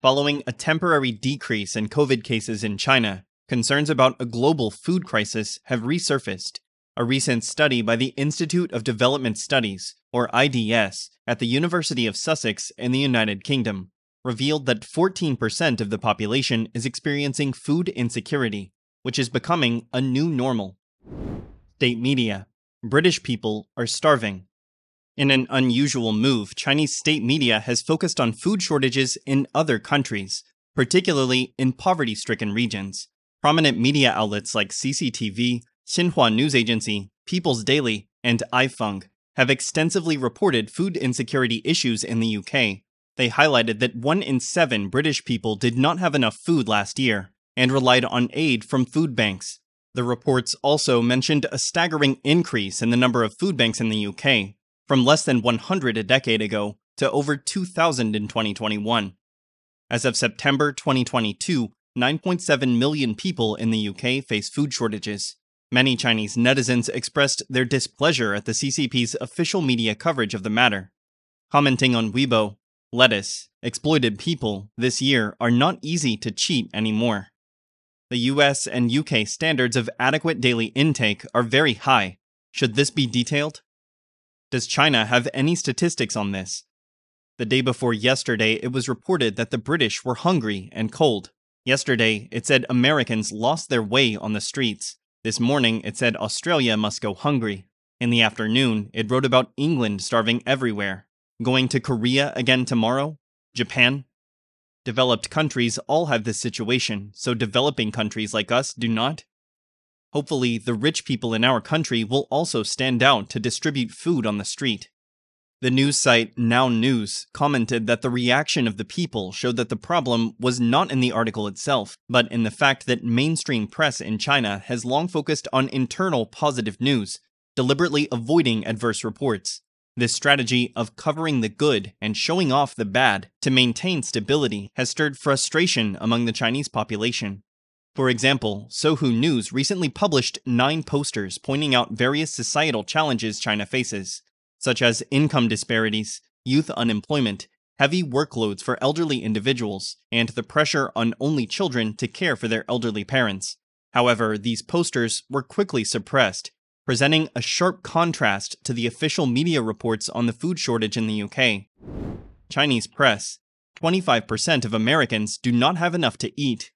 Following a temporary decrease in COVID cases in China, concerns about a global food crisis have resurfaced. A recent study by the Institute of Development Studies, or IDS, at the University of Sussex in the United Kingdom, revealed that 14% of the population is experiencing food insecurity, which is becoming a new normal. State media. British people are starving. In an unusual move, Chinese state media has focused on food shortages in other countries, particularly in poverty-stricken regions. Prominent media outlets like CCTV, Xinhua News Agency, People's Daily, and iFeng have extensively reported food insecurity issues in the UK. They highlighted that 1 in 7 British people did not have enough food last year and relied on aid from food banks. The reports also mentioned a staggering increase in the number of food banks in the UK, from less than 100 a decade ago to over 2,000 in 2021. As of September 2022, 9.7 million people in the UK face food shortages. Many Chinese netizens expressed their displeasure at the CCP's official media coverage of the matter. Commenting on Weibo, lettuce, exploited people this year are not easy to cheat anymore. The US and UK standards of adequate daily intake are very high. Should this be detailed? Does China have any statistics on this? The day before yesterday, it was reported that the British were hungry and cold. Yesterday, it said Americans lost their way on the streets. This morning, it said Australia must go hungry. In the afternoon, it wrote about England starving everywhere. Going to Korea again tomorrow? Japan? Developed countries all have this situation, so developing countries like us do not? Hopefully, the rich people in our country will also stand out to distribute food on the street. The news site Now News commented that the reaction of the people showed that the problem was not in the article itself, but in the fact that mainstream press in China has long focused on internal positive news, deliberately avoiding adverse reports. This strategy of covering the good and showing off the bad to maintain stability has stirred frustration among the Chinese population. For example, Sohu News recently published 9 posters pointing out various societal challenges China faces, such as income disparities, youth unemployment, heavy workloads for elderly individuals, and the pressure on only children to care for their elderly parents. However, these posters were quickly suppressed, presenting a sharp contrast to the official media reports on the food shortage in the UK. Chinese press. 25% of Americans do not have enough to eat.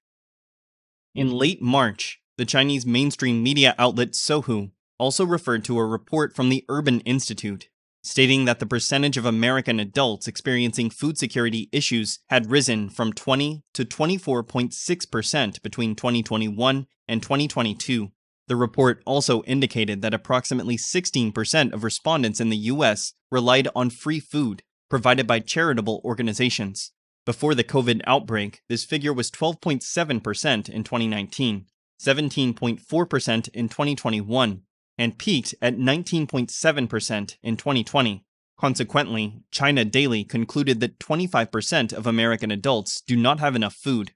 In late March, the Chinese mainstream media outlet Sohu also referred to a report from the Urban Institute, stating that the percentage of American adults experiencing food security issues had risen from 20 to 24.6% between 2021 and 2022. The report also indicated that approximately 16% of respondents in the US relied on free food provided by charitable organizations. Before the COVID outbreak, this figure was 12.7% in 2019, 17.4% in 2021, and peaked at 19.7% in 2020. Consequently, China Daily concluded that 25% of American adults do not have enough food.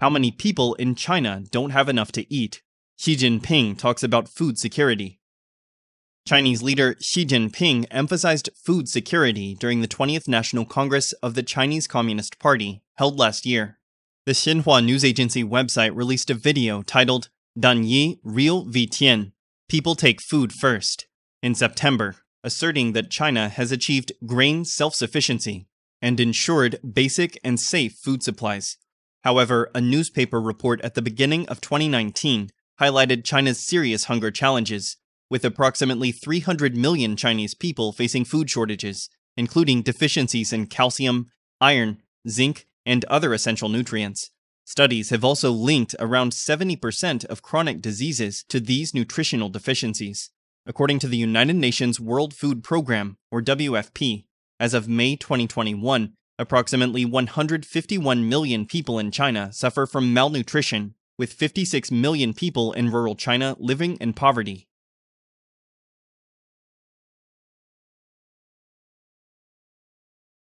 How many people in China don't have enough to eat? Xi Jinping talks about food security. Chinese leader Xi Jinping emphasized food security during the 20th National Congress of the Chinese Communist Party, held last year. The Xinhua News Agency website released a video titled Dan Yi Real Vi Tian, People Take Food First, in September, asserting that China has achieved grain self-sufficiency and ensured basic and safe food supplies. However, a newspaper report at the beginning of 2019 highlighted China's serious hunger challenges, with approximately 300 million Chinese people facing food shortages, including deficiencies in calcium, iron, zinc, and other essential nutrients. Studies have also linked around 70% of chronic diseases to these nutritional deficiencies. According to the United Nations World Food Programme, or WFP, as of May 2021, approximately 151 million people in China suffer from malnutrition, with 56 million people in rural China living in poverty.